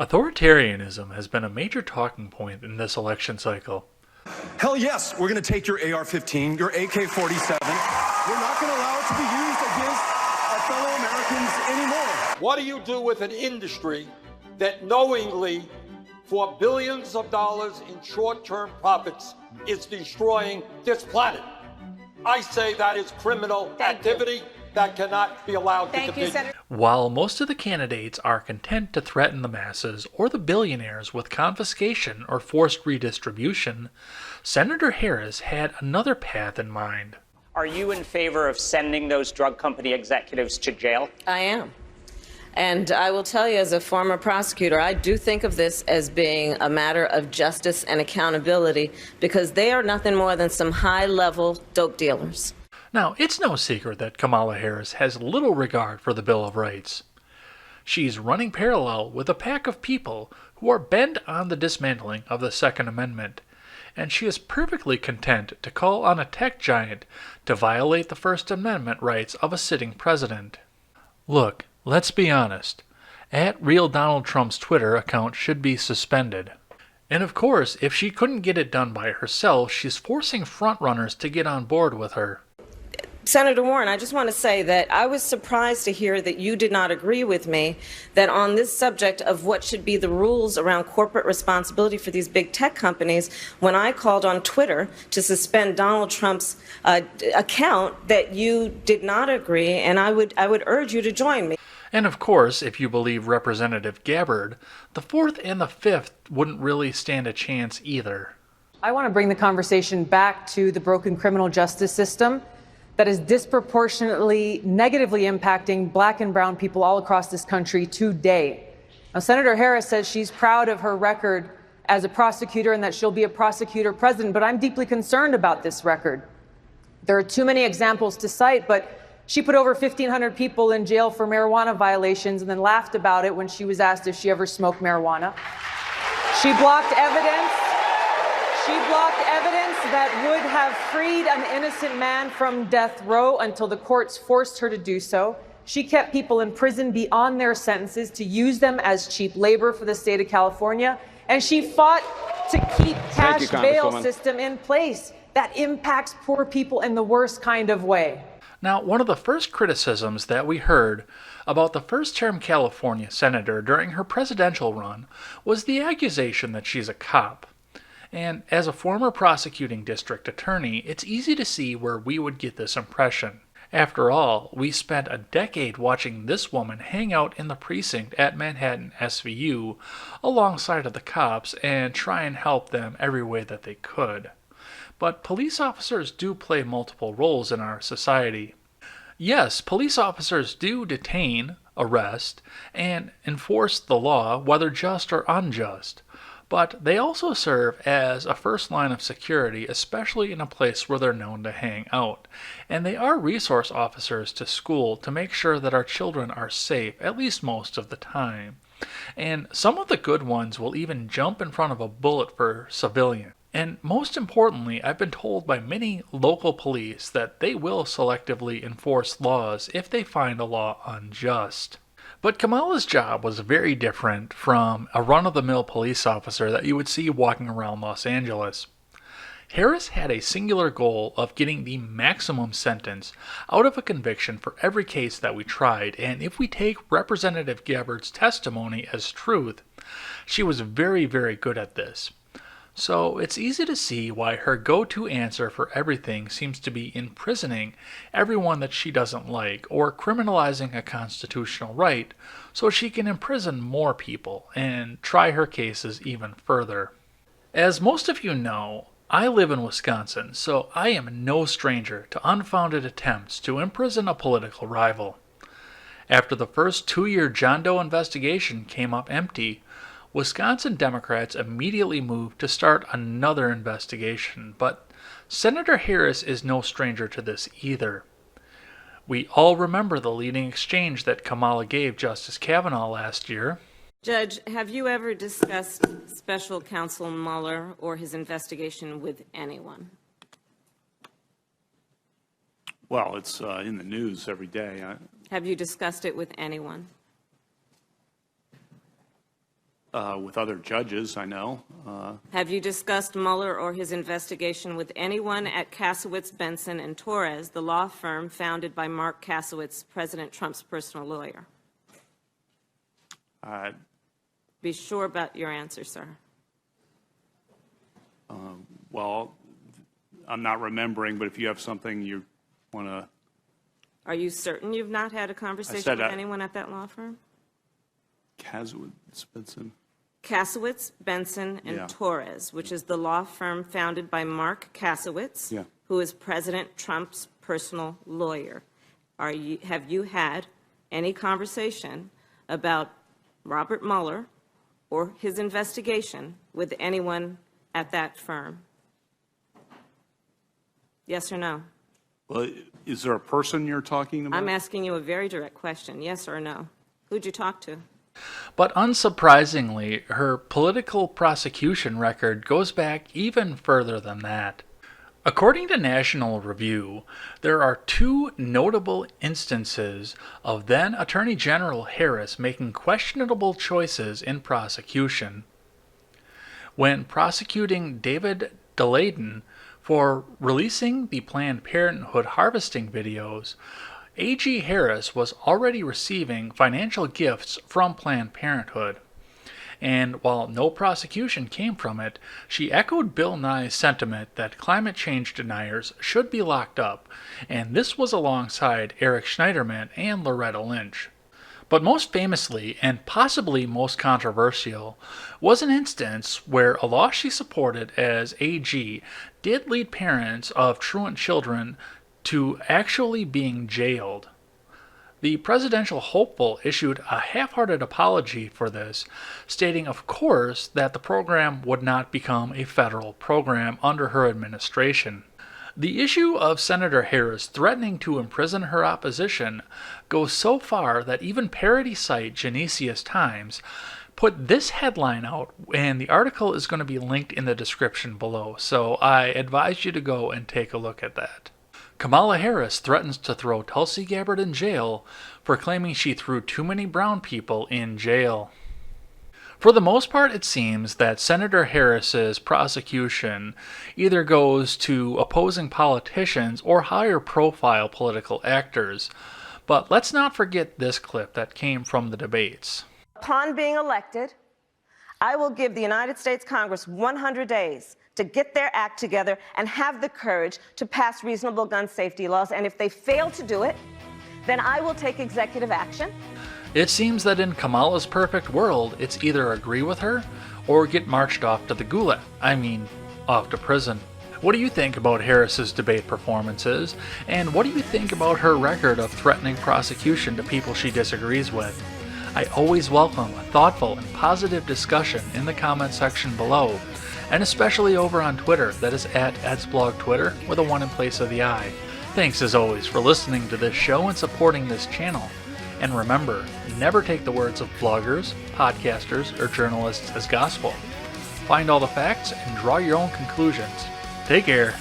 Authoritarianism has been a major talking point in this election cycle. Hell yes, we're going to take your AR-15, your AK-47. We're not going to allow it to be used against our fellow Americans anymore. What do you do with an industry that knowingly, for billions of dollars in short-term profits, is destroying this planet? I say that is criminal activity that cannot be allowed to continue. Senator. While most of the candidates are content to threaten the masses or the billionaires with confiscation or forced redistribution, Senator Harris had another path in mind. Are you in favor of sending those drug company executives to jail? I am. And I will tell you, as a former prosecutor, I do think of this as being a matter of justice and accountability, because they are nothing more than some high-level dope dealers. Now, it's no secret that Kamala Harris has little regard for the Bill of Rights. She's running parallel with a pack of people who are bent on the dismantling of the Second Amendment, and she is perfectly content to call on a tech giant to violate the First Amendment rights of a sitting president. Look, let's be honest. @Real Donald Trump's Twitter account should be suspended. And of course, if she couldn't get it done by herself, she's forcing frontrunners to get on board with her. Senator Warren, I just want to say that I was surprised to hear that you did not agree with me that on this subject of what should be the rules around corporate responsibility for these big tech companies, when I called on Twitter to suspend Donald Trump's account, that you did not agree, and I would urge you to join me. And of course, if you believe Representative Gabbard, the fourth and the fifth wouldn't really stand a chance either. I want to bring the conversation back to the broken criminal justice system that is disproportionately negatively impacting black and brown people all across this country today. Now, Senator Harris says she's proud of her record as a prosecutor and that she'll be a prosecutor president, but I'm deeply concerned about this record. There are too many examples to cite, but she put over 1,500 people in jail for marijuana violations and then laughed about it when she was asked if she ever smoked marijuana. She blocked evidence. That would have freed an innocent man from death row until the courts forced her to do so. She kept people in prison beyond their sentences to use them as cheap labor for the state of California. And she fought to keep cash bail system in place that impacts poor people in the worst kind of way. Now, one of the first criticisms that we heard about the first-term California senator during her presidential run was the accusation that she's a cop. And as a former prosecuting district attorney, it's easy to see where we would get this impression. After all, we spent a decade watching this woman hang out in the precinct at Manhattan SVU alongside of the cops and try and help them every way that they could. But police officers do play multiple roles in our society. Yes, police officers do detain, arrest, and enforce the law, whether just or unjust. But they also serve as a first line of security, especially in a place where they're known to hang out. And they are resource officers to school to make sure that our children are safe, at least most of the time. And some of the good ones will even jump in front of a bullet for civilians. And most importantly, I've been told by many local police that they will selectively enforce laws if they find a law unjust. But Kamala's job was very different from a run-of-the-mill police officer that you would see walking around Los Angeles. Harris had a singular goal of getting the maximum sentence out of a conviction for every case that we tried, and if we take Representative Gabbard's testimony as truth, she was very, very good at this. So it's easy to see why her go-to answer for everything seems to be imprisoning everyone that she doesn't like or criminalizing a constitutional right so she can imprison more people and try her cases even further. As most of you know, I live in Wisconsin, so I am no stranger to unfounded attempts to imprison a political rival. After the first 2-year John Doe investigation came up empty, Wisconsin Democrats immediately moved to start another investigation, but Senator Harris is no stranger to this either. We all remember the leading exchange that Kamala gave Justice Kavanaugh last year. Judge, have you ever discussed Special Counsel Mueller or his investigation with anyone? Well, it's in the news every day. Have you discussed it with anyone? with other judges, I know. Have you discussed Mueller or his investigation with anyone at Kasowitz, Benson, and Torres, the law firm founded by Mark Kasowitz, President Trump's personal lawyer? Be sure about your answer, sir. Well, I'm not remembering, but if you have something you want to... Are you certain you've not had a conversation with anyone at that law firm? Kasowitz, Benson. Kasowitz, Benson, and Yeah. Torres, which is the law firm founded by Mark Kasowitz, Yeah. who is President Trump's personal lawyer. Have you had any conversation about Robert Mueller or his investigation with anyone at that firm? Yes or no? Well, is there a person you're talking about? I'm asking you a very direct question, yes or no. Who'd you talk to? But unsurprisingly, her political prosecution record goes back even further than that. According to National Review, there are two notable instances of then Attorney General Harris making questionable choices in prosecution. When prosecuting David Daleiden for releasing the Planned Parenthood harvesting videos, A.G. Harris was already receiving financial gifts from Planned Parenthood. And while no prosecution came from it, she echoed Bill Nye's sentiment that climate change deniers should be locked up, and this was alongside Eric Schneiderman and Loretta Lynch. But most famously, and possibly most controversial, was an instance where a law she supported as AG did lead parents of truant children to actually being jailed. The presidential hopeful issued a half-hearted apology for this, stating, of course, that the program would not become a federal program under her administration. The issue of Senator Harris threatening to imprison her opposition goes so far that even parody site Genesius Times put this headline out, and the article is going to be linked in the description below, so I advise you to go and take a look at that. Kamala Harris threatens to throw Tulsi Gabbard in jail for claiming she threw too many brown people in jail. For the most part, it seems that Senator Harris's prosecution either goes to opposing politicians or higher profile political actors. But let's not forget this clip that came from the debates. Upon being elected, I will give the United States Congress 100 days to get their act together and have the courage to pass reasonable gun safety laws. And if they fail to do it, then I will take executive action. It seems that in Kamala's perfect world, it's either agree with her or get marched off to the gulag. Off to prison. What do you think about Harris's debate performances? And what do you think about her record of threatening prosecution to people she disagrees with? I always welcome a thoughtful and positive discussion in the comment section below, and especially over on Twitter, that is at @EdsBlogTwitter with a 1 in place of the I. Thanks as always for listening to this show and supporting this channel. And remember, never take the words of bloggers, podcasters, or journalists as gospel. Find all the facts and draw your own conclusions. Take care.